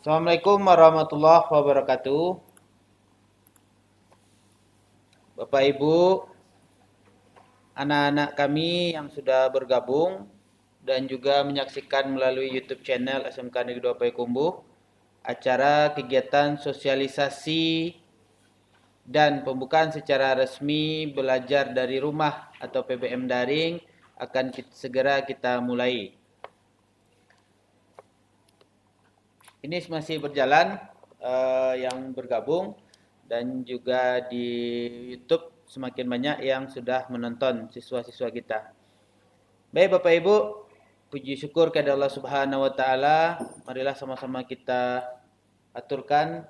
Assalamualaikum warahmatullahi wabarakatuh. Bapak Ibu, anak-anak kami yang sudah bergabung dan juga menyaksikan melalui YouTube channel SMK Negeri 2 Payakumbuh acara kegiatan sosialisasi dan pembukaan secara resmi belajar dari rumah atau PBM daring akan segera kita mulai. Ini masih berjalan yang bergabung dan juga di YouTube semakin banyak yang sudah menonton siswa-siswa kita. Baik Bapak Ibu, puji syukur kepada Allah Subhanahu wa taala. Marilah sama-sama kita aturkan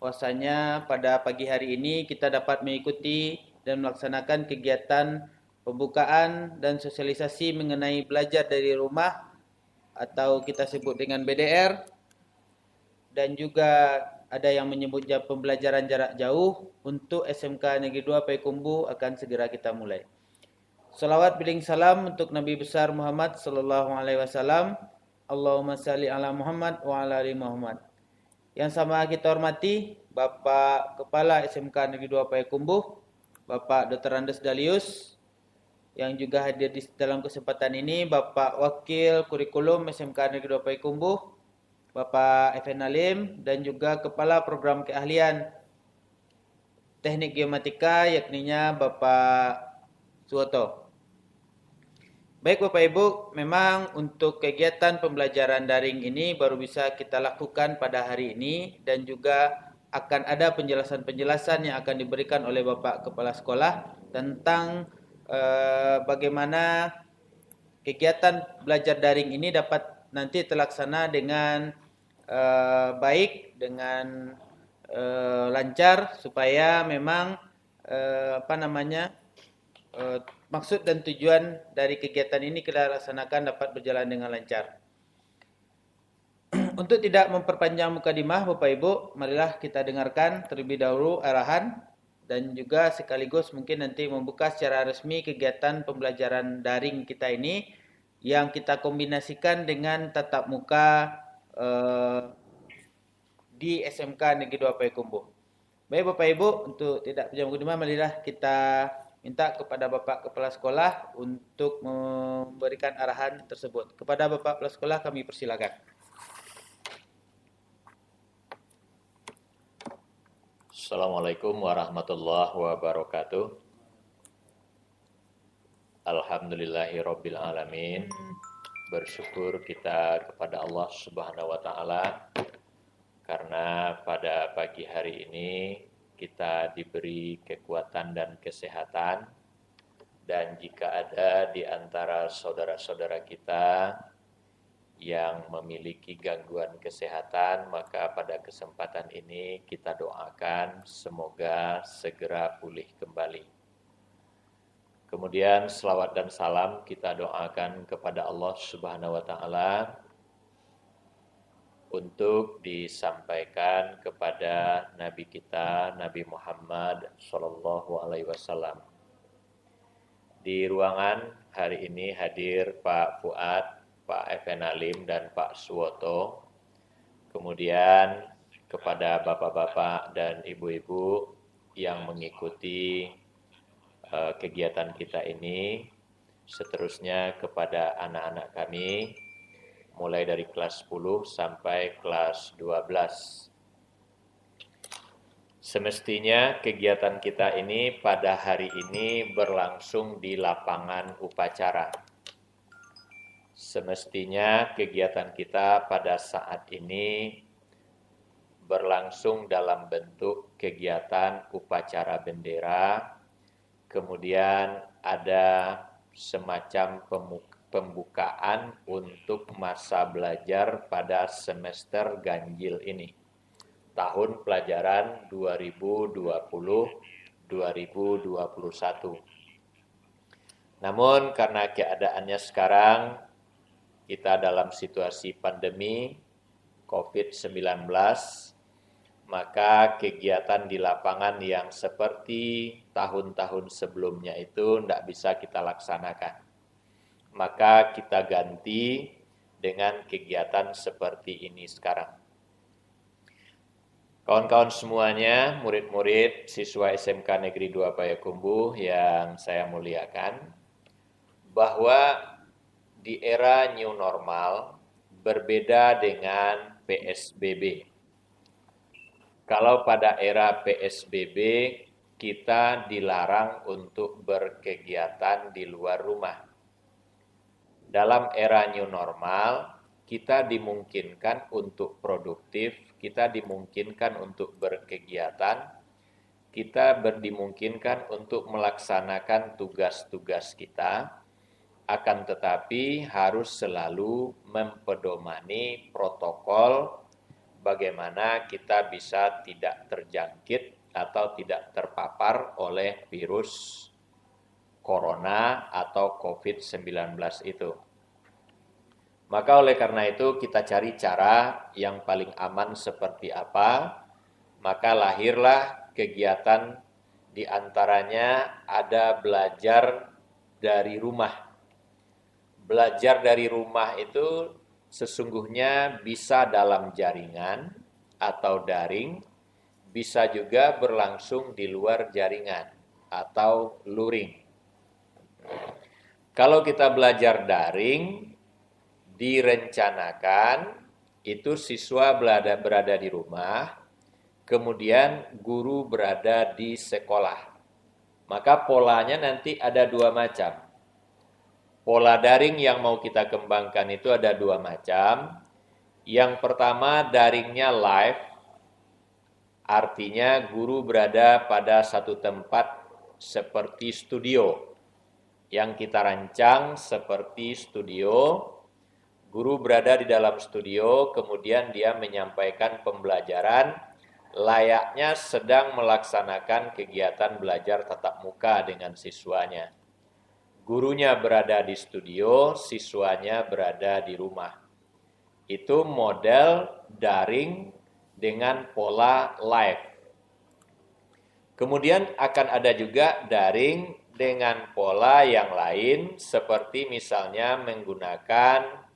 puasanya pada pagi hari ini kita dapat mengikuti dan melaksanakan kegiatan pembukaan dan sosialisasi mengenai belajar dari rumah atau kita sebut dengan BDR, dan juga ada yang menyebut pembelajaran jarak jauh untuk SMK Negeri 2 Payakumbuh akan segera kita mulai. Salawat biling salam untuk Nabi besar Muhammad sallallahu alaihi wasallam. Allahumma salli ala Muhammad wa ala ali Muhammad. Yang sama kita hormati Bapak Kepala SMK Negeri 2 Payakumbuh, Bapak Dr. Andes Dalius, yang juga hadir di dalam kesempatan ini Bapak Wakil Kurikulum SMK Negeri 2 Payakumbuh, Bapak F.N. Alim, dan juga Kepala Program Keahlian Teknik Geomatika yakninya Bapak Suwoto. Baik Bapak Ibu, memang untuk kegiatan pembelajaran daring ini baru bisa kita lakukan pada hari ini dan juga akan ada penjelasan-penjelasan yang akan diberikan oleh Bapak Kepala Sekolah tentang bagaimana kegiatan belajar daring ini dapat nanti terlaksana dengan baik, dengan lancar, supaya memang maksud dan tujuan dari kegiatan ini kita laksanakan dapat berjalan dengan lancar. Untuk tidak memperpanjang mukadimah Bapak Ibu, marilah kita dengarkan terlebih dahulu arahan dan juga sekaligus mungkin nanti membuka secara resmi kegiatan pembelajaran daring kita ini yang kita kombinasikan dengan tatap muka di SMK Negeri 2 Payakumbuh. Baik Bapak Ibu, untuk tidak panjang mukadimah, marilah kita minta kepada Bapak Kepala Sekolah untuk memberikan arahan tersebut. Kepada Bapak Kepala Sekolah kami persilakan. Assalamualaikum warahmatullahi wabarakatuh. Alhamdulillahirabbil alamin. Bersyukur kita kepada Allah Subhanahu wa taala karena pada pagi hari ini kita diberi kekuatan dan kesehatan, dan jika ada di antara saudara-saudara kita yang memiliki gangguan kesehatan, maka pada kesempatan ini kita doakan semoga segera pulih kembali. Kemudian selawat dan salam kita doakan kepada Allah Subhanahu wa taala untuk disampaikan kepada Nabi kita, Nabi Muhammad sallallahu alaihi wasallam. Di ruangan hari ini hadir Pak Fuad, Pak F.N. Alim, dan Pak Suwoto. Kemudian kepada bapak-bapak dan ibu-ibu yang mengikuti kegiatan kita ini, seterusnya kepada anak-anak kami, mulai dari kelas 10 sampai kelas 12. Semestinya kegiatan kita ini pada hari ini berlangsung di lapangan upacara. Semestinya kegiatan kita pada saat ini berlangsung dalam bentuk kegiatan upacara bendera, kemudian ada semacam pembukaan untuk masa belajar pada semester ganjil ini, tahun pelajaran 2020-2021. Namun karena keadaannya sekarang kita dalam situasi pandemi COVID-19, maka kegiatan di lapangan yang seperti tahun-tahun sebelumnya itu tidak bisa kita laksanakan. Maka kita ganti dengan kegiatan seperti ini sekarang. Kawan-kawan semuanya, murid-murid siswa SMK Negeri 2 Payakumbuh yang saya muliakan, bahwa di era new normal berbeda dengan PSBB. Kalau pada era PSBB kita dilarang untuk berkegiatan di luar rumah. Dalam era new normal, kita dimungkinkan untuk produktif, kita dimungkinkan untuk berkegiatan, kita dimungkinkan untuk melaksanakan tugas-tugas kita, akan tetapi harus selalu mempedomani protokol bagaimana kita bisa tidak terjangkit atau tidak terpapar oleh virus corona atau COVID-19 itu. Maka oleh karena itu kita cari cara yang paling aman seperti apa, maka lahirlah kegiatan diantaranya ada belajar dari rumah. Belajar dari rumah itu sesungguhnya bisa dalam jaringan atau daring, bisa juga berlangsung di luar jaringan atau luring. Kalau kita belajar daring, direncanakan itu siswa berada di rumah, kemudian guru berada di sekolah. Maka polanya nanti ada dua macam. Pola daring yang mau kita kembangkan itu ada dua macam. Yang pertama daringnya live, artinya guru berada pada satu tempat seperti studio. Yang kita rancang seperti studio, guru berada di dalam studio, kemudian dia menyampaikan pembelajaran layaknya sedang melaksanakan kegiatan belajar tatap muka dengan siswanya. Gurunya berada di studio, siswanya berada di rumah. Itu model daring dengan pola live. Kemudian akan ada juga daring dengan pola yang lain, seperti misalnya menggunakan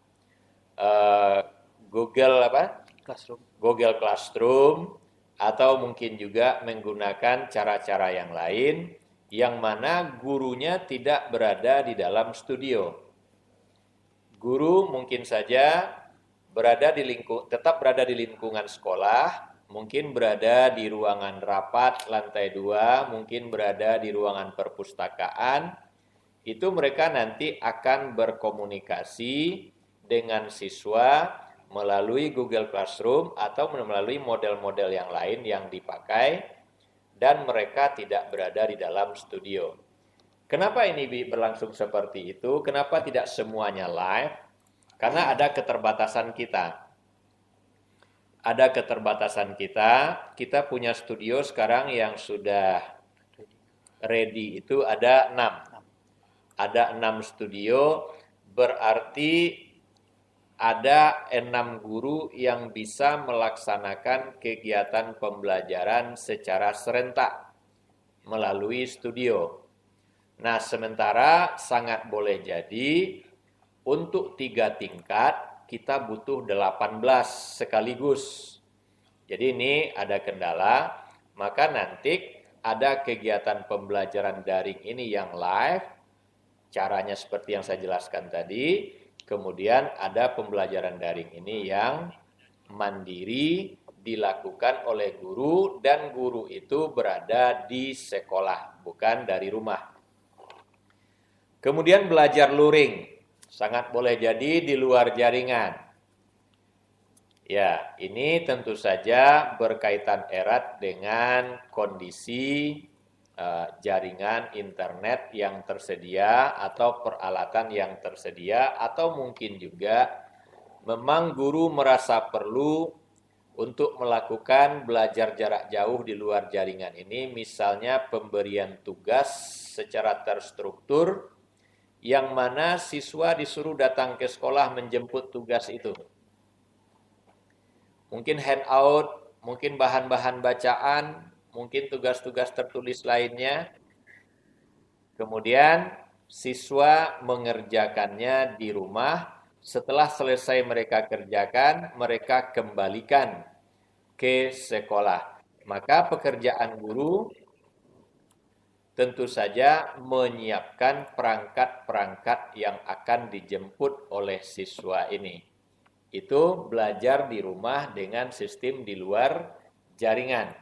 Google Classroom, atau mungkin juga menggunakan cara-cara yang lain, yang mana gurunya tidak berada di dalam studio. Guru mungkin saja tetap berada di lingkungan sekolah, mungkin berada di ruangan rapat lantai 2, mungkin berada di ruangan perpustakaan. Itu mereka nanti akan berkomunikasi dengan siswa melalui Google Classroom atau melalui model-model yang lain yang dipakai, dan mereka tidak berada di dalam studio. Kenapa ini berlangsung seperti itu? Kenapa tidak semuanya live? Karena ada keterbatasan kita. Kita punya studio sekarang yang sudah ready itu ada 6. Ada 6 studio, berarti ada 6 guru yang bisa melaksanakan kegiatan pembelajaran secara serentak melalui studio. Nah, sementara sangat boleh jadi untuk 3 tingkat kita butuh 18 sekaligus. Jadi ini ada kendala, maka nanti ada kegiatan pembelajaran daring ini yang live, caranya seperti yang saya jelaskan tadi. Kemudian ada pembelajaran daring ini yang mandiri dilakukan oleh guru, dan guru itu berada di sekolah, bukan dari rumah. Kemudian belajar luring, sangat boleh jadi di luar jaringan. Ya, ini tentu saja berkaitan erat dengan kondisi jaringan internet yang tersedia atau peralatan yang tersedia, atau mungkin juga memang guru merasa perlu untuk melakukan belajar jarak jauh di luar jaringan ini, misalnya pemberian tugas secara terstruktur, yang mana siswa disuruh datang ke sekolah menjemput tugas itu. Mungkin handout, mungkin bahan-bahan bacaan, mungkin tugas-tugas tertulis lainnya. Kemudian siswa mengerjakannya di rumah. Setelah selesai mereka kerjakan, mereka kembalikan ke sekolah. Maka pekerjaan guru tentu saja menyiapkan perangkat-perangkat yang akan dijemput oleh siswa ini. Itu belajar di rumah dengan sistem di luar jaringan.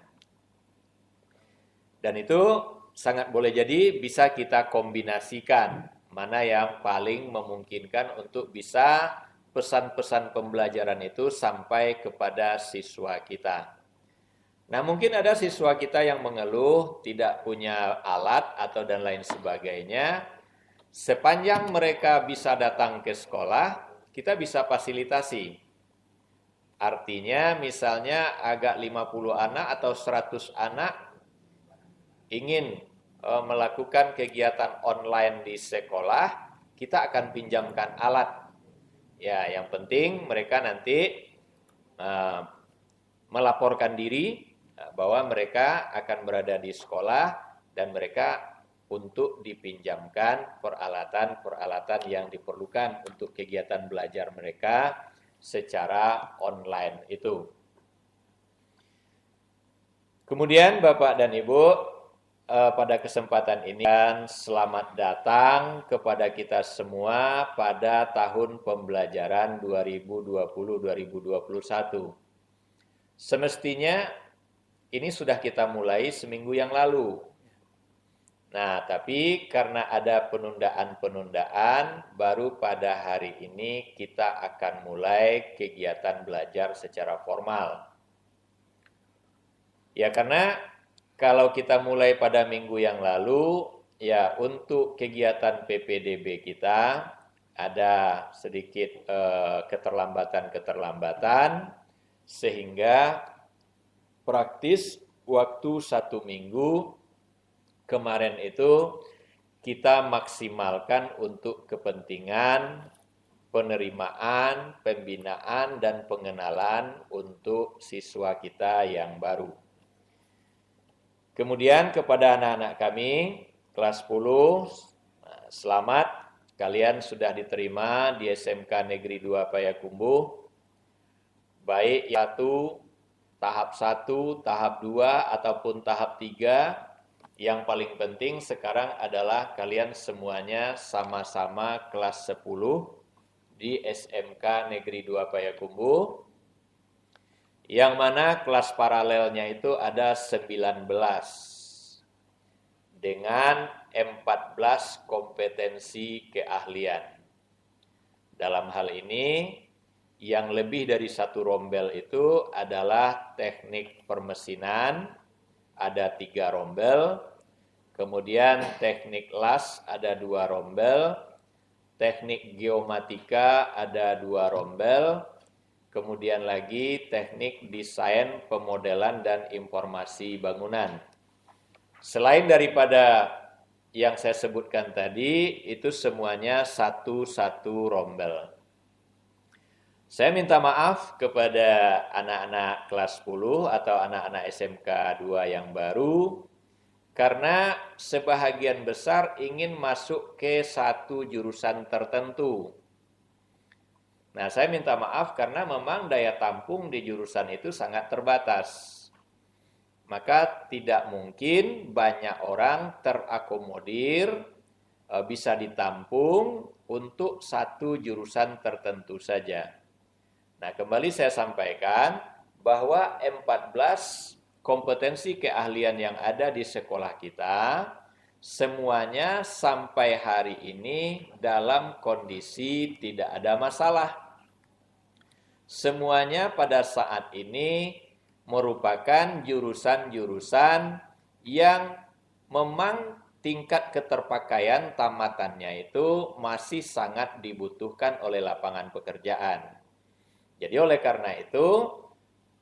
Dan itu sangat boleh jadi bisa kita kombinasikan mana yang paling memungkinkan untuk bisa pesan-pesan pembelajaran itu sampai kepada siswa kita. Nah, mungkin ada siswa kita yang mengeluh tidak punya alat atau dan lain sebagainya. Sepanjang mereka bisa datang ke sekolah, kita bisa fasilitasi. Artinya misalnya agak 50 anak atau 100 anak ingin melakukan kegiatan online di sekolah, kita akan pinjamkan alat. Ya, yang penting mereka nanti melaporkan diri bahwa mereka akan berada di sekolah dan mereka untuk dipinjamkan peralatan-peralatan yang diperlukan untuk kegiatan belajar mereka secara online itu. Kemudian Bapak dan Ibu, pada kesempatan ini selamat datang kepada kita semua pada tahun pembelajaran 2020-2021. Semestinya ini sudah kita mulai seminggu yang lalu. Nah, tapi karena ada penundaan-penundaan, baru pada hari ini kita akan mulai kegiatan belajar secara formal. Ya, karena kalau kita mulai pada minggu yang lalu, ya untuk kegiatan PPDB kita ada sedikit keterlambatan-keterlambatan, sehingga praktis waktu 1 minggu kemarin itu kita maksimalkan untuk kepentingan penerimaan, pembinaan, dan pengenalan untuk siswa kita yang baru. Kemudian kepada anak-anak kami, kelas 10, selamat, kalian sudah diterima di SMK Negeri 2 Payakumbuh, baik tahap 1, tahap 2, ataupun tahap 3, yang paling penting sekarang adalah kalian semuanya sama-sama kelas 10 di SMK Negeri 2 Payakumbuh, yang mana kelas paralelnya itu ada 19 dengan 14 kompetensi keahlian. Dalam hal ini, yang lebih dari 1 rombel itu adalah teknik permesinan, ada 3 rombel, kemudian teknik las ada 2 rombel, teknik geomatika ada 2 rombel, kemudian lagi teknik desain, pemodelan, dan informasi bangunan. Selain daripada yang saya sebutkan tadi, itu semuanya 1 rombel. Saya minta maaf kepada anak-anak kelas 10 atau anak-anak SMK 2 yang baru, karena sebahagian besar ingin masuk ke satu jurusan tertentu. Nah, saya minta maaf karena memang daya tampung di jurusan itu sangat terbatas. Maka tidak mungkin banyak orang terakomodir, bisa ditampung untuk satu jurusan tertentu saja. Nah, kembali saya sampaikan bahwa 14 kompetensi keahlian yang ada di sekolah kita, semuanya sampai hari ini dalam kondisi tidak ada masalah. Semuanya pada saat ini merupakan jurusan-jurusan yang memang tingkat keterpakaian tamatannya itu masih sangat dibutuhkan oleh lapangan pekerjaan. Jadi oleh karena itu,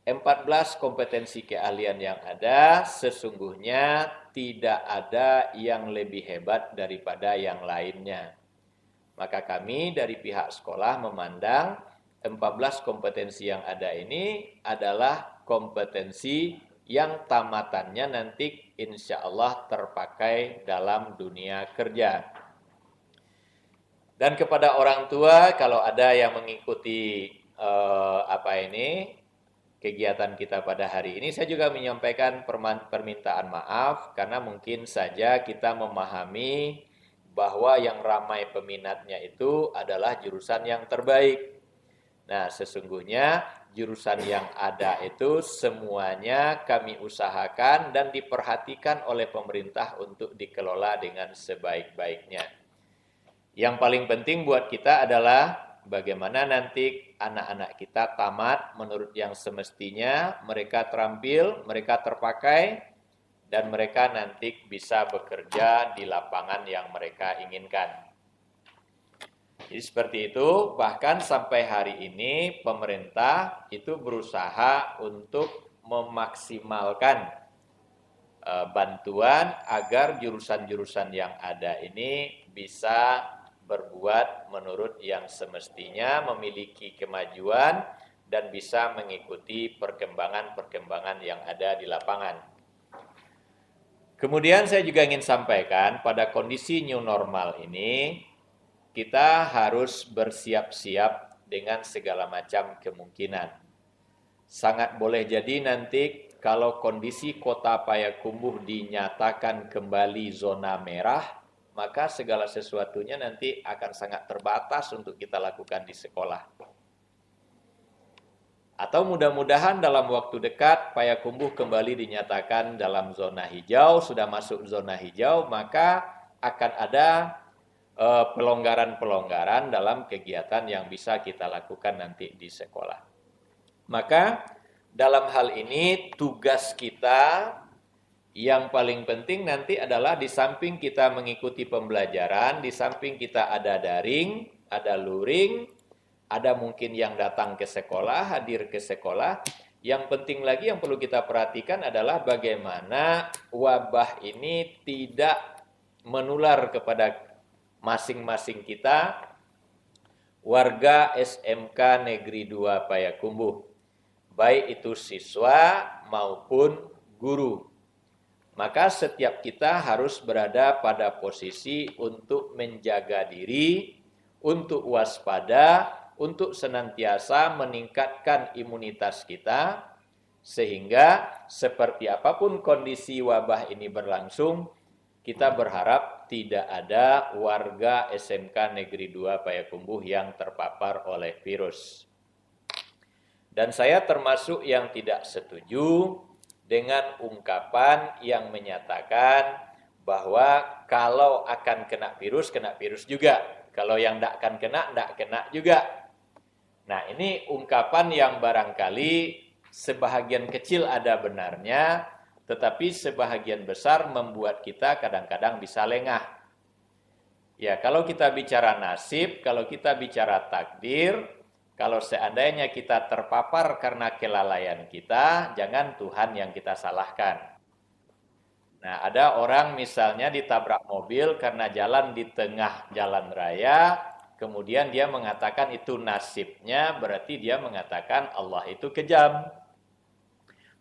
14 kompetensi keahlian yang ada sesungguhnya tidak ada yang lebih hebat daripada yang lainnya. Maka kami dari pihak sekolah memandang 14 kompetensi yang ada ini adalah kompetensi yang tamatannya nanti insya Allah terpakai dalam dunia kerja. Dan kepada orang tua, kalau ada yang mengikuti kegiatan kita pada hari ini. Saya juga menyampaikan permintaan maaf karena mungkin saja kita memahami bahwa yang ramai peminatnya itu adalah jurusan yang terbaik. Nah, sesungguhnya jurusan yang ada itu semuanya kami usahakan dan diperhatikan oleh pemerintah untuk dikelola dengan sebaik-baiknya. Yang paling penting buat kita adalah bagaimana nanti anak-anak kita tamat menurut yang semestinya, mereka terampil, mereka terpakai, dan mereka nanti bisa bekerja di lapangan yang mereka inginkan. Jadi seperti itu, bahkan sampai hari ini pemerintah itu berusaha untuk memaksimalkan bantuan agar jurusan-jurusan yang ada ini bisa berbuat menurut yang semestinya, memiliki kemajuan dan bisa mengikuti perkembangan-perkembangan yang ada di lapangan. Kemudian saya juga ingin sampaikan pada kondisi new normal ini, kita harus bersiap-siap dengan segala macam kemungkinan. Sangat boleh jadi nanti kalau kondisi Kota Payakumbuh dinyatakan kembali zona merah, maka segala sesuatunya nanti akan sangat terbatas untuk kita lakukan di sekolah. Atau mudah-mudahan dalam waktu dekat Payakumbuh kembali dinyatakan dalam zona hijau, sudah masuk zona hijau, maka akan ada pelonggaran-pelonggaran dalam kegiatan yang bisa kita lakukan nanti di sekolah. Maka dalam hal ini tugas kita yang paling penting nanti adalah di samping kita mengikuti pembelajaran, di samping kita ada daring, ada luring, ada mungkin yang datang ke sekolah, hadir ke sekolah. Yang penting lagi yang perlu kita perhatikan adalah bagaimana wabah ini tidak menular kepada masing-masing kita, warga SMK Negeri 2 Payakumbuh, baik itu siswa maupun guru. Maka setiap kita harus berada pada posisi untuk menjaga diri, untuk waspada, untuk senantiasa meningkatkan imunitas kita, sehingga seperti apapun kondisi wabah ini berlangsung, kita berharap tidak ada warga SMK Negeri 2 Payakumbuh yang terpapar oleh virus. Dan saya termasuk yang tidak setuju dengan ungkapan yang menyatakan bahwa kalau akan kena virus juga. Kalau yang tidak akan kena juga. Nah, ini ungkapan yang barangkali sebahagian kecil ada benarnya, tetapi sebahagian besar membuat kita kadang-kadang bisa lengah. Ya, kalau kita bicara nasib, kalau kita bicara takdir, kalau seandainya kita terpapar karena kelalaian kita, jangan Tuhan yang kita salahkan. Nah, ada orang misalnya ditabrak mobil karena jalan di tengah jalan raya, kemudian dia mengatakan itu nasibnya, berarti dia mengatakan Allah itu kejam.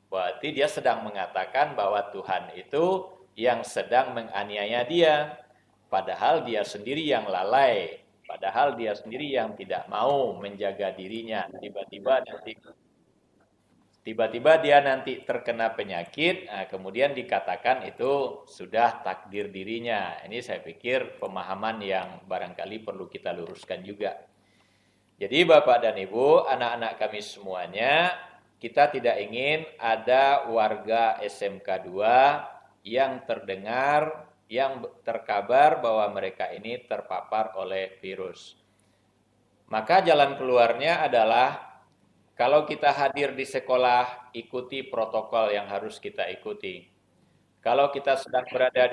Berarti dia sedang mengatakan bahwa Tuhan itu yang sedang menganiaya dia. Padahal dia sendiri yang lalai. Padahal dia sendiri yang tidak mau menjaga dirinya. Tiba-tiba dia nanti terkena penyakit, nah kemudian dikatakan itu sudah takdir dirinya. Ini saya pikir pemahaman yang barangkali perlu kita luruskan juga. Jadi Bapak dan Ibu, anak-anak kami semuanya, kita tidak ingin ada warga SMK 2 yang terdengar, yang terkabar bahwa mereka ini terpapar oleh virus. Maka jalan keluarnya adalah kalau kita hadir di sekolah, ikuti protokol yang harus kita ikuti. Kalau kita sedang berada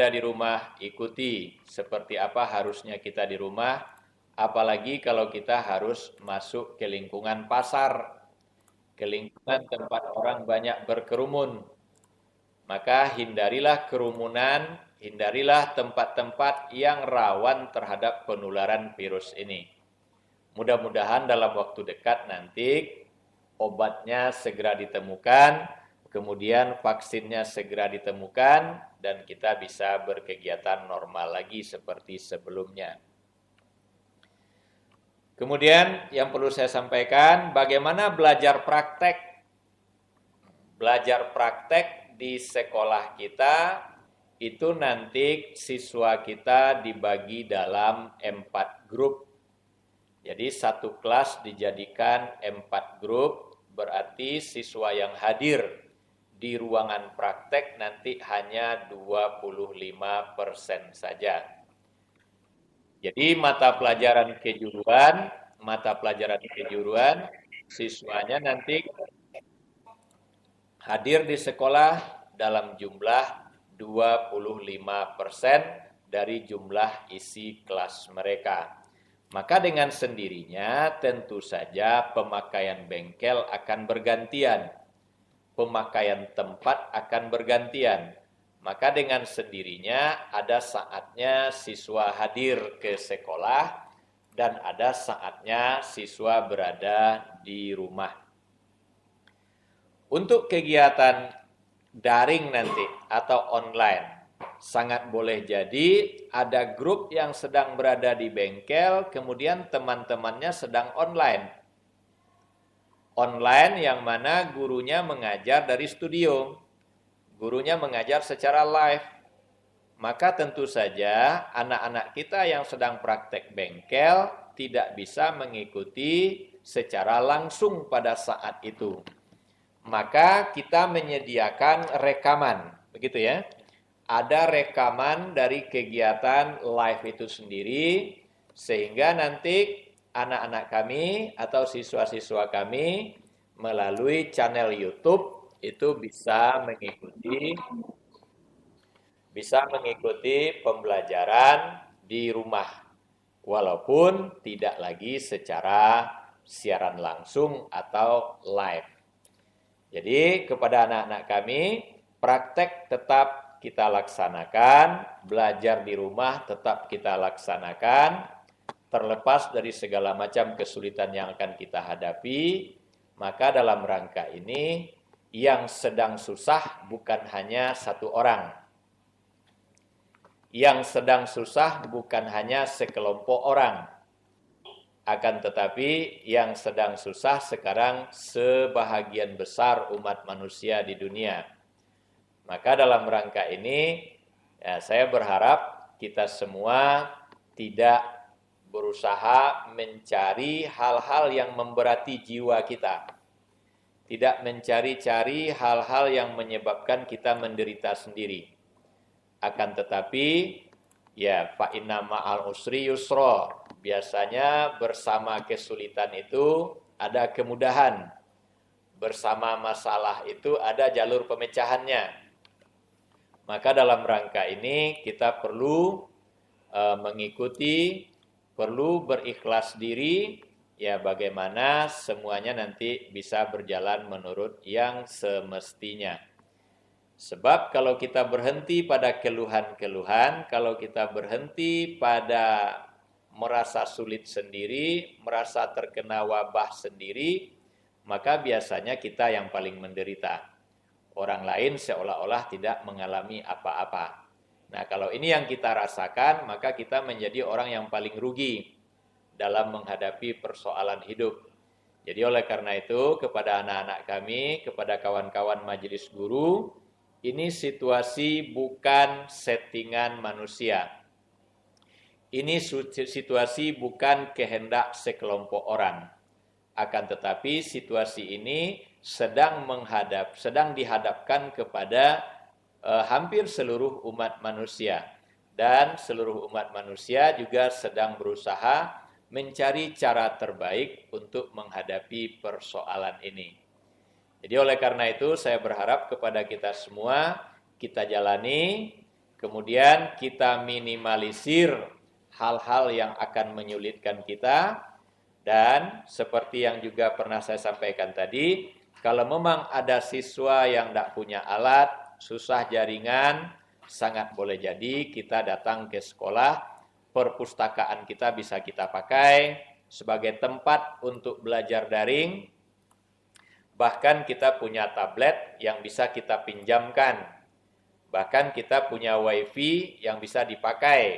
di rumah, ikuti seperti apa harusnya kita di rumah. Apalagi kalau kita harus masuk ke lingkungan pasar, ke lingkungan tempat orang banyak berkerumun. Maka hindarilah kerumunan, hindarilah tempat-tempat yang rawan terhadap penularan virus ini. Mudah-mudahan dalam waktu dekat nanti obatnya segera ditemukan, kemudian vaksinnya segera ditemukan, dan kita bisa berkegiatan normal lagi seperti sebelumnya. Kemudian yang perlu saya sampaikan, bagaimana belajar praktek. Belajar praktek di sekolah kita, itu nanti siswa kita dibagi dalam 4 grup. Jadi satu kelas dijadikan 4 grup, berarti siswa yang hadir di ruangan praktek nanti hanya 25% saja. Jadi mata pelajaran kejuruan, siswanya nanti hadir di sekolah dalam jumlah 25% dari jumlah isi kelas mereka. Maka dengan sendirinya tentu saja pemakaian bengkel akan bergantian. Pemakaian tempat akan bergantian. Maka dengan sendirinya ada saatnya siswa hadir ke sekolah dan ada saatnya siswa berada di rumah. Untuk kegiatan daring nanti atau online, sangat boleh jadi ada grup yang sedang berada di bengkel, kemudian teman-temannya sedang online. Online yang mana gurunya mengajar dari studio. Gurunya mengajar secara live. Maka tentu saja anak-anak kita yang sedang praktek bengkel tidak bisa mengikuti secara langsung pada saat itu. Maka kita menyediakan rekaman, begitu ya. Ada rekaman dari kegiatan live itu sendiri, sehingga nanti anak-anak kami atau siswa-siswa kami melalui channel YouTube itu bisa mengikuti pembelajaran di rumah, walaupun tidak lagi secara siaran langsung atau live. Jadi kepada anak-anak kami, praktek tetap kita laksanakan, belajar di rumah tetap kita laksanakan, terlepas dari segala macam kesulitan yang akan kita hadapi. Maka dalam rangka ini, yang sedang susah bukan hanya satu orang. Yang sedang susah bukan hanya sekelompok orang. Akan tetapi yang sedang susah sekarang sebahagian besar umat manusia di dunia. Maka dalam rangka ini, ya, saya berharap kita semua tidak berusaha mencari hal-hal yang memberati jiwa kita. Tidak mencari-cari hal-hal yang menyebabkan kita menderita sendiri. Akan tetapi, ya, fa inna ma'al usri yusra. Biasanya bersama kesulitan itu ada kemudahan. Bersama masalah itu ada jalur pemecahannya. Maka dalam rangka ini kita perlu mengikuti, perlu berikhlas diri, ya bagaimana semuanya nanti bisa berjalan menurut yang semestinya. Sebab kalau kita berhenti pada keluhan-keluhan, kalau kita berhenti pada merasa sulit sendiri, merasa terkena wabah sendiri, maka biasanya kita yang paling menderita. Orang lain seolah-olah tidak mengalami apa-apa. Nah, kalau ini yang kita rasakan, maka kita menjadi orang yang paling rugi dalam menghadapi persoalan hidup. Jadi oleh karena itu, kepada anak-anak kami, kepada kawan-kawan majelis guru, ini situasi bukan settingan manusia. Ini situasi bukan kehendak sekelompok orang. Akan tetapi situasi ini sedang dihadapkan kepada hampir seluruh umat manusia. Dan seluruh umat manusia juga sedang berusaha mencari cara terbaik untuk menghadapi persoalan ini. Jadi oleh karena itu saya berharap kepada kita semua, kita jalani, kemudian kita minimalisir hal-hal yang akan menyulitkan kita. Dan seperti yang juga pernah saya sampaikan tadi, kalau memang ada siswa yang tidak punya alat, susah jaringan, sangat boleh jadi kita datang ke sekolah, perpustakaan kita bisa kita pakai sebagai tempat untuk belajar daring. Bahkan kita punya tablet yang bisa kita pinjamkan. Bahkan kita punya wifi yang bisa dipakai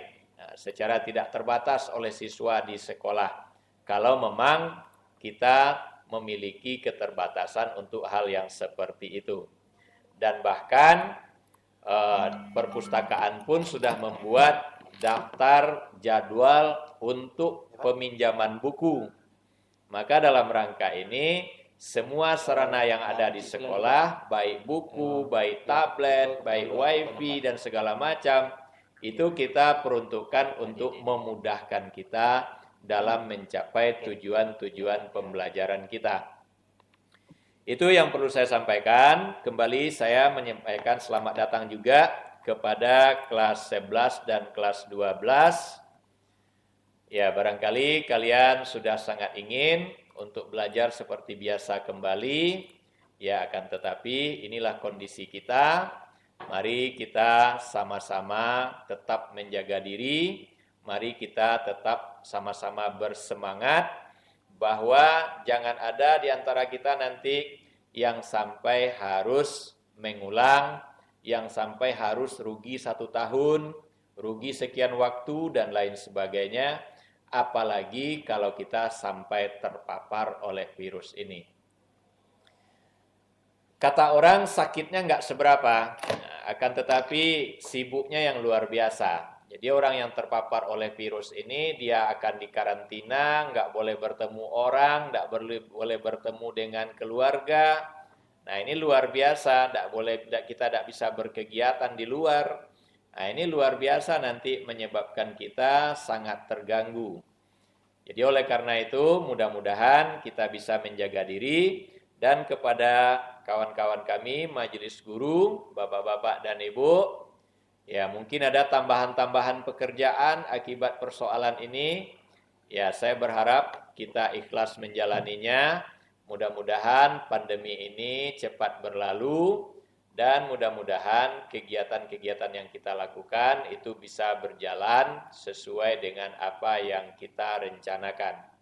secara tidak terbatas oleh siswa di sekolah. kalau memang kita memiliki keterbatasan untuk hal yang seperti itu. Dan bahkan perpustakaan pun sudah membuat daftar jadwal untuk peminjaman buku. Maka dalam rangka ini, semua sarana yang ada di sekolah, baik buku, baik tablet, baik wifi, dan segala macam, itu kita peruntukkan untuk memudahkan kita dalam mencapai tujuan-tujuan pembelajaran kita. Itu yang perlu saya sampaikan. Kembali saya menyampaikan selamat datang juga kepada kelas 11 dan kelas 12. Ya, barangkali kalian sudah sangat ingin untuk belajar seperti biasa kembali. Ya, akan tetapi inilah kondisi kita. Mari kita sama-sama tetap menjaga diri. Mari kita tetap sama-sama bersemangat bahwa jangan ada di antara kita nanti yang sampai harus mengulang, yang sampai harus rugi 1 tahun, rugi sekian waktu, dan lain sebagainya. Apalagi kalau kita sampai terpapar oleh virus ini. Kata orang sakitnya nggak seberapa, akan tetapi sibuknya yang luar biasa. Jadi orang yang terpapar oleh virus ini, dia akan dikarantina, nggak boleh bertemu orang, nggak boleh bertemu dengan keluarga. Nah ini luar biasa, kita tidak bisa berkegiatan di luar. Nah ini luar biasa nanti menyebabkan kita sangat terganggu. Jadi oleh karena itu mudah-mudahan kita bisa menjaga diri, dan kepada kawan-kawan kami majelis guru, bapak-bapak dan ibu, ya mungkin ada tambahan-tambahan pekerjaan akibat persoalan ini. Ya saya berharap kita ikhlas menjalaninya. Mudah-mudahan pandemi ini cepat berlalu, dan mudah-mudahan kegiatan-kegiatan yang kita lakukan itu bisa berjalan sesuai dengan apa yang kita rencanakan.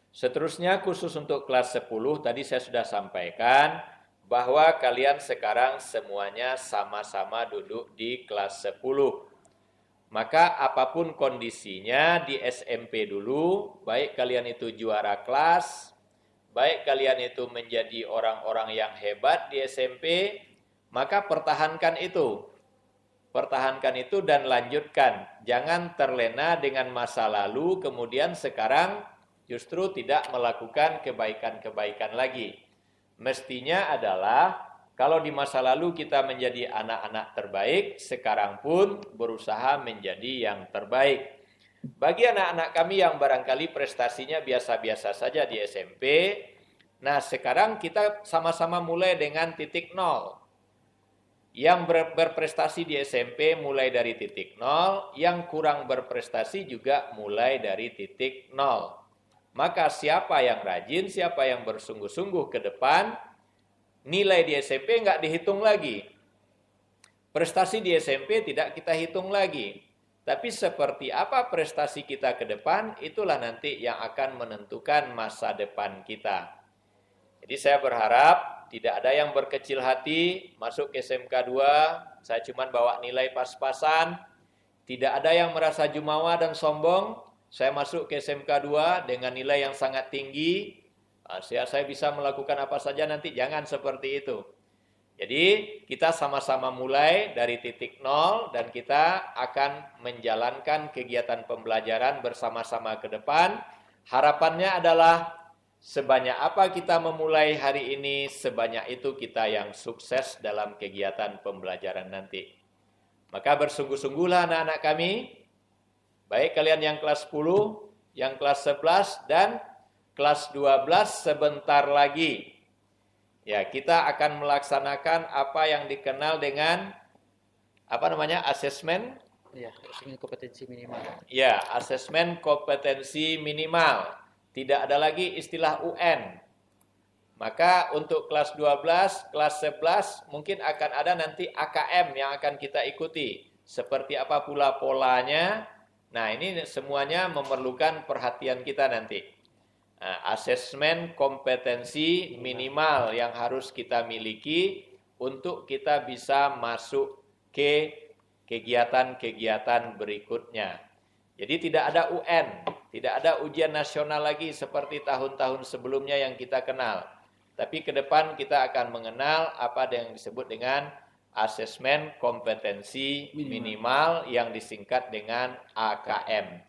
Seterusnya khusus untuk kelas 10 tadi saya sudah sampaikan bahwa kalian sekarang semuanya sama-sama duduk di kelas 10. Maka apapun kondisinya di SMP dulu, baik kalian itu juara kelas, baik kalian itu menjadi orang-orang yang hebat di SMP, maka pertahankan itu. Pertahankan itu dan lanjutkan. Jangan terlena dengan masa lalu, kemudian sekarang justru tidak melakukan kebaikan-kebaikan lagi. Mestinya adalah kalau di masa lalu kita menjadi anak-anak terbaik, sekarang pun berusaha menjadi yang terbaik. Bagi anak-anak kami yang barangkali prestasinya biasa-biasa saja di SMP, nah sekarang kita sama-sama mulai dengan titik nol. Yang berprestasi di SMP mulai dari titik nol, yang kurang berprestasi juga mulai dari titik nol. Maka siapa yang rajin, siapa yang bersungguh-sungguh ke depan, nilai di SMP nggak dihitung lagi. Prestasi di SMP tidak kita hitung lagi. Tapi seperti apa prestasi kita ke depan, itulah nanti yang akan menentukan masa depan kita. Jadi saya berharap tidak ada yang berkecil hati, masuk ke SMK 2, saya cuma bawa nilai pas-pasan. Tidak ada yang merasa jumawa dan sombong, saya masuk ke SMK 2 dengan nilai yang sangat tinggi, saya bisa melakukan apa saja nanti, jangan seperti itu. Jadi kita sama-sama mulai dari titik nol dan kita akan menjalankan kegiatan pembelajaran bersama-sama ke depan. Harapannya adalah sebanyak apa kita memulai hari ini, sebanyak itu kita yang sukses dalam kegiatan pembelajaran nanti. Maka bersungguh-sungguhlah anak-anak kami, baik kalian yang kelas 10, yang kelas 11, dan kelas 12 sebentar lagi. Ya, kita akan melaksanakan apa yang dikenal dengan asesmen. Ya, asesmen kompetensi minimal. Ya, asesmen kompetensi minimal. Tidak ada lagi istilah UN. Maka untuk kelas 12, kelas 11 mungkin akan ada nanti AKM yang akan kita ikuti. Seperti apa pula polanya. Nah, ini semuanya memerlukan perhatian kita nanti. Asesmen kompetensi minimal yang harus kita miliki untuk kita bisa masuk ke kegiatan-kegiatan berikutnya. Jadi tidak ada UN. Tidak ada ujian nasional lagi seperti tahun-tahun sebelumnya yang kita kenal. Tapi ke depan kita akan mengenal apa yang disebut dengan asesmen kompetensi minimal yang disingkat dengan AKM.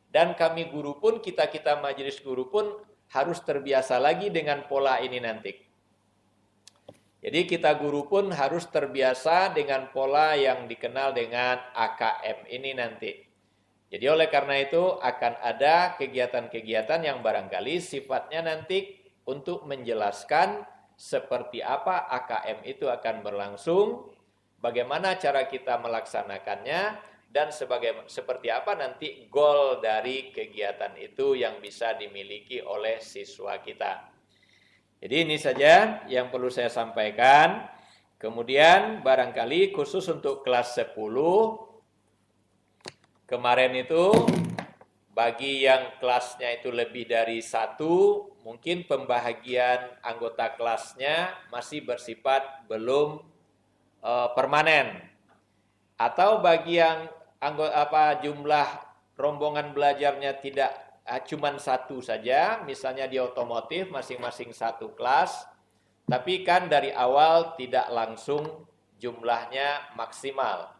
Dan kami guru pun, kita majelis guru pun harus terbiasa lagi dengan pola ini nanti. Jadi kita guru pun harus terbiasa dengan pola yang dikenal dengan AKM ini nanti. Jadi oleh karena itu akan ada kegiatan-kegiatan yang barangkali sifatnya nanti untuk menjelaskan seperti apa AKM itu akan berlangsung, bagaimana cara kita melaksanakannya, dan seperti apa nanti goal dari kegiatan itu yang bisa dimiliki oleh siswa kita. Jadi ini saja yang perlu saya sampaikan. Kemudian barangkali khusus untuk kelas 10, kemarin itu bagi yang kelasnya itu lebih dari 1, mungkin pembahagian anggota kelasnya masih bersifat belum permanen. Atau bagi yang jumlah rombongan belajarnya tidak cuma 1 saja, misalnya di otomotif masing-masing 1 kelas, tapi kan dari awal tidak langsung jumlahnya maksimal.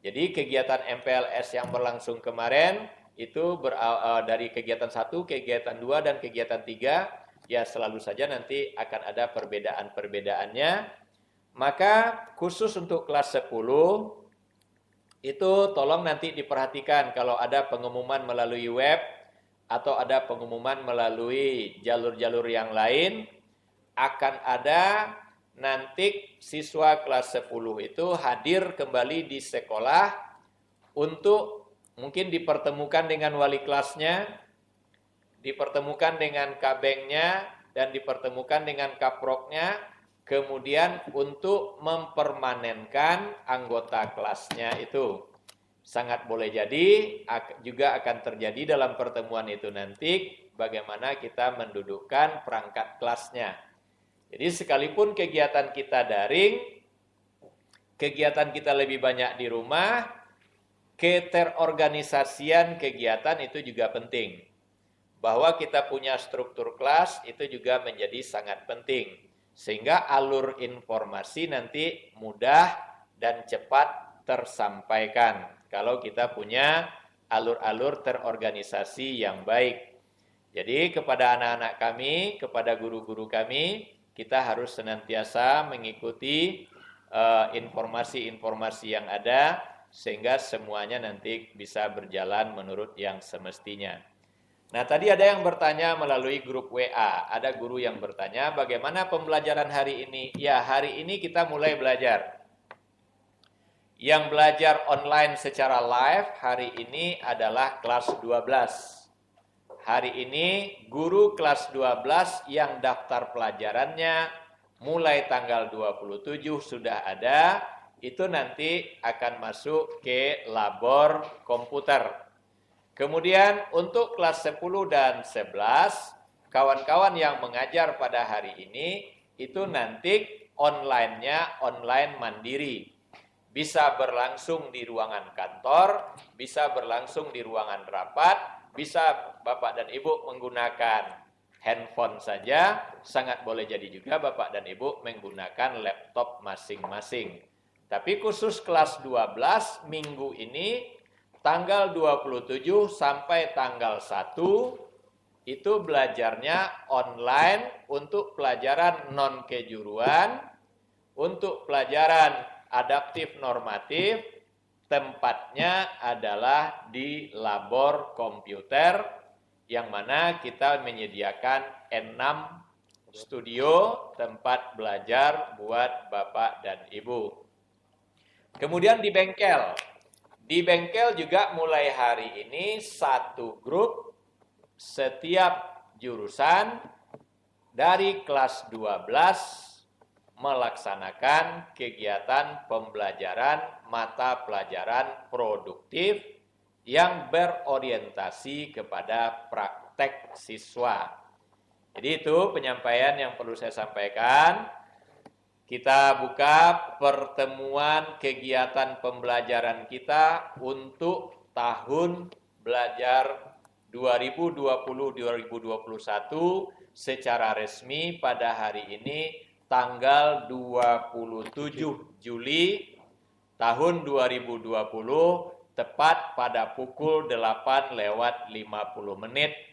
Jadi kegiatan MPLS yang berlangsung kemarin itu dari kegiatan 1, kegiatan 2, dan kegiatan 3, ya selalu saja nanti akan ada perbedaan-perbedaannya. Maka khusus untuk kelas 10, itu tolong nanti diperhatikan kalau ada pengumuman melalui web atau ada pengumuman melalui jalur-jalur yang lain, akan ada nanti siswa kelas 10 itu hadir kembali di sekolah untuk mungkin dipertemukan dengan wali kelasnya, dipertemukan dengan kabengnya, dan dipertemukan dengan kaproknya, kemudian untuk mempermanenkan anggota kelasnya itu. Sangat boleh jadi, juga akan terjadi dalam pertemuan itu nanti, bagaimana kita mendudukkan perangkat kelasnya. Jadi sekalipun kegiatan kita daring, kegiatan kita lebih banyak di rumah, keterorganisasian kegiatan itu juga penting. Bahwa kita punya struktur kelas itu juga menjadi sangat penting. Sehingga alur informasi nanti mudah dan cepat tersampaikan. Kalau kita punya alur-alur terorganisasi yang baik. Jadi kepada anak-anak kami, kepada guru-guru kami, kita harus senantiasa mengikuti informasi-informasi yang ada, sehingga semuanya nanti bisa berjalan menurut yang semestinya. Nah, tadi ada yang bertanya melalui grup WA. Ada guru yang bertanya, bagaimana pembelajaran hari ini? Ya, hari ini kita mulai belajar. Yang belajar online secara live hari ini adalah kelas 12. Hari ini guru kelas 12 yang daftar pelajarannya mulai tanggal 27 sudah ada, itu nanti akan masuk ke labor komputer. Kemudian untuk kelas 10 dan 11, kawan-kawan yang mengajar pada hari ini, itu nanti online-nya online mandiri. Bisa berlangsung di ruangan kantor, bisa berlangsung di ruangan rapat, bisa Bapak dan Ibu menggunakan handphone saja, sangat boleh jadi juga Bapak dan Ibu menggunakan laptop masing-masing. Tapi khusus kelas 12 minggu ini, tanggal 27 sampai tanggal 1, itu belajarnya online untuk pelajaran non-kejuruan, untuk pelajaran adaptif normatif, tempatnya adalah di labor komputer, yang mana kita menyediakan N6 studio tempat belajar buat Bapak dan Ibu. Kemudian di bengkel. Di bengkel juga mulai hari ini 1 grup setiap jurusan dari kelas 12 melaksanakan kegiatan pembelajaran mata pelajaran produktif yang berorientasi kepada praktek siswa. Jadi itu penyampaian yang perlu saya sampaikan. Kita buka pertemuan kegiatan pembelajaran kita untuk tahun belajar 2020-2021 secara resmi pada hari ini tanggal 27 Juli tahun 2020 tepat pada pukul 8:50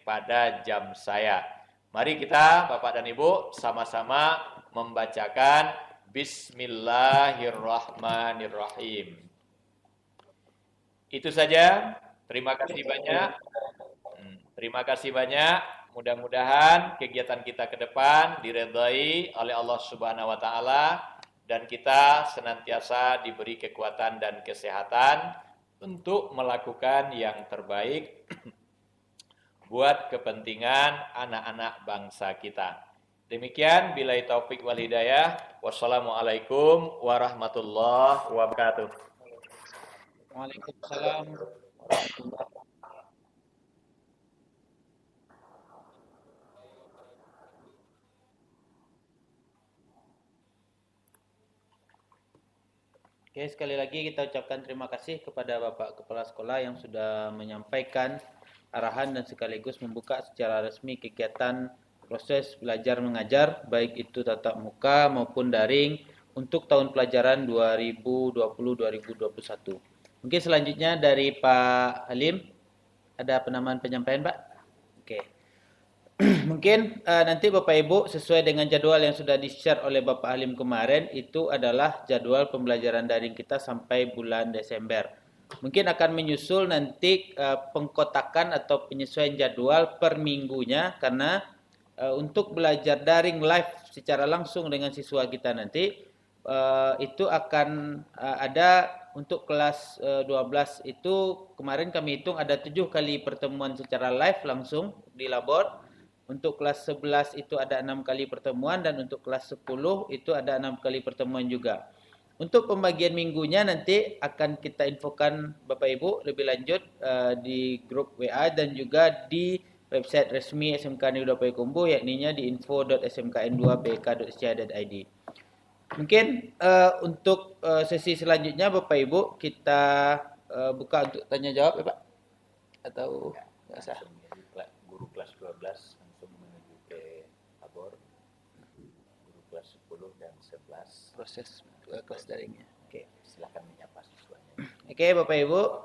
pada jam saya. Mari kita Bapak dan Ibu sama-sama membacakan Bismillahirrahmanirrahim. Itu saja. Terima kasih banyak. Terima kasih banyak. Mudah-mudahan kegiatan kita ke depan diridhai oleh Allah Subhanahu wa taala dan kita senantiasa diberi kekuatan dan kesehatan untuk melakukan yang terbaik buat kepentingan anak-anak bangsa kita. Demikian, billahi taufik wal hidayah. Wassalamualaikum warahmatullahi wabarakatuh. Waalaikumsalam. Oke, sekali lagi kita ucapkan terima kasih kepada Bapak Kepala Sekolah yang sudah menyampaikan arahan dan sekaligus membuka secara resmi kegiatan proses belajar mengajar, baik itu tatap muka maupun daring untuk tahun pelajaran 2020-2021. Mungkin selanjutnya dari Pak Halim, ada penambahan penyampaian Pak? Oke. Mungkin nanti Bapak Ibu sesuai dengan jadwal yang sudah di-share oleh Bapak Halim kemarin, itu adalah jadwal pembelajaran daring kita sampai bulan Desember. Mungkin akan menyusul nanti pengkotakan atau penyesuaian jadwal per minggunya, karena untuk belajar daring live secara langsung dengan siswa kita nanti itu akan ada untuk kelas 12 itu kemarin kami hitung ada 7 kali pertemuan secara live langsung di labor. Untuk kelas 11 itu ada 6 kali pertemuan dan untuk kelas 10 itu ada 6 kali pertemuan juga. Untuk pembagian minggunya nanti akan kita infokan Bapak Ibu lebih lanjut di grup WA dan juga di website resmi SMK Negeri 2 Payakumbuh, yakninya di info.smkn2pk.co.id. Mungkin untuk sesi selanjutnya Bapak Ibu kita buka untuk tanya jawab ya Pak? Atau nggak usah? Guru kelas 12 langsung menuju ke labor, guru kelas 10 dan 11 proses kelas daringnya. Oke, silakan menyapa siswanya. Oke, Bapak Ibu,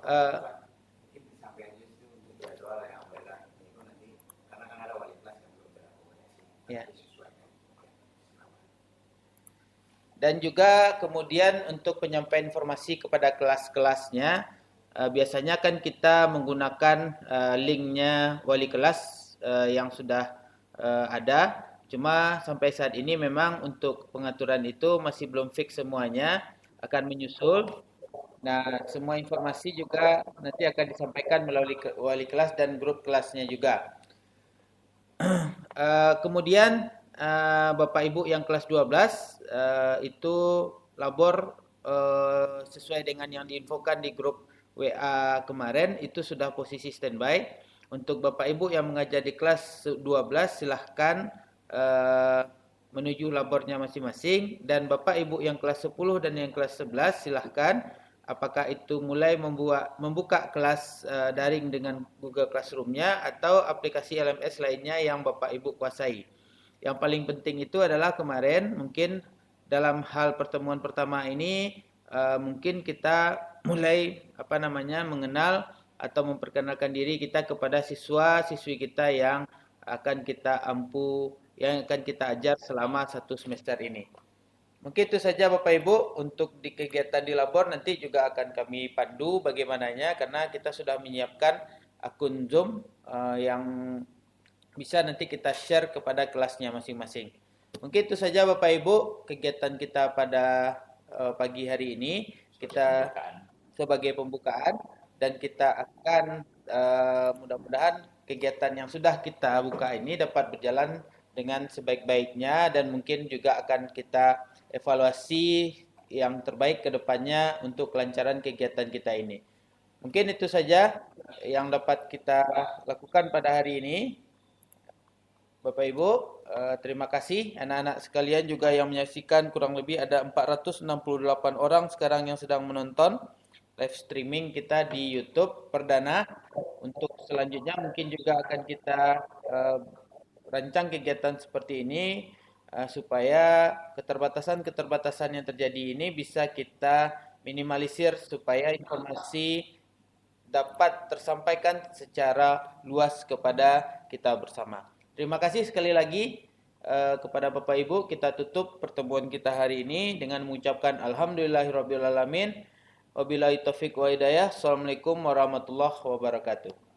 ya. Dan juga kemudian untuk penyampaian informasi kepada kelas-kelasnya, biasanya kan kita menggunakan linknya wali kelas yang sudah ada. Cuma sampai saat ini memang untuk pengaturan itu masih belum fix semuanya, akan menyusul. Nah, semua informasi juga nanti akan disampaikan melalui wali kelas dan grup kelasnya juga. Kemudian Bapak Ibu yang kelas 12 itu labor sesuai dengan yang diinfokan di grup WA kemarin itu sudah posisi standby. Untuk Bapak Ibu yang mengajar di kelas 12 silahkan menuju labornya masing-masing, dan Bapak Ibu yang kelas 10 dan yang kelas 11 silahkan apakah itu mulai membuka kelas daring dengan Google Classroom-nya atau aplikasi LMS lainnya yang Bapak Ibu kuasai. Yang paling penting itu adalah kemarin mungkin dalam hal pertemuan pertama ini mungkin kita mulai mengenal atau memperkenalkan diri kita kepada siswa-siswi kita yang akan kita ajar selama 1 semester ini. Mungkin itu saja Bapak Ibu untuk di kegiatan di labor, nanti juga akan kami pandu bagaimananya karena kita sudah menyiapkan akun Zoom yang bisa nanti kita share kepada kelasnya masing-masing. Mungkin itu saja Bapak Ibu kegiatan kita pada pagi hari ini, kita sebagai pembukaan, dan kita akan mudah-mudahan kegiatan yang sudah kita buka ini dapat berjalan dengan sebaik-baiknya dan mungkin juga akan kita evaluasi yang terbaik ke depannya untuk kelancaran kegiatan kita ini. Mungkin itu saja yang dapat kita lakukan pada hari ini. Bapak Ibu, terima kasih anak-anak sekalian juga yang menyaksikan. Kurang lebih ada 468 orang sekarang yang sedang menonton live streaming kita di YouTube perdana. untuk selanjutnya mungkin juga akan kita rancang kegiatan seperti ini supaya keterbatasan-keterbatasan yang terjadi ini bisa kita minimalisir supaya informasi dapat tersampaikan secara luas kepada kita bersama. Terima kasih sekali lagi kepada Bapak Ibu. Kita tutup pertemuan kita hari ini dengan mengucapkan alhamdulillahirabbil alamin. Wabillahi taufik wa hidayah. Assalamualaikum warahmatullahi wabarakatuh.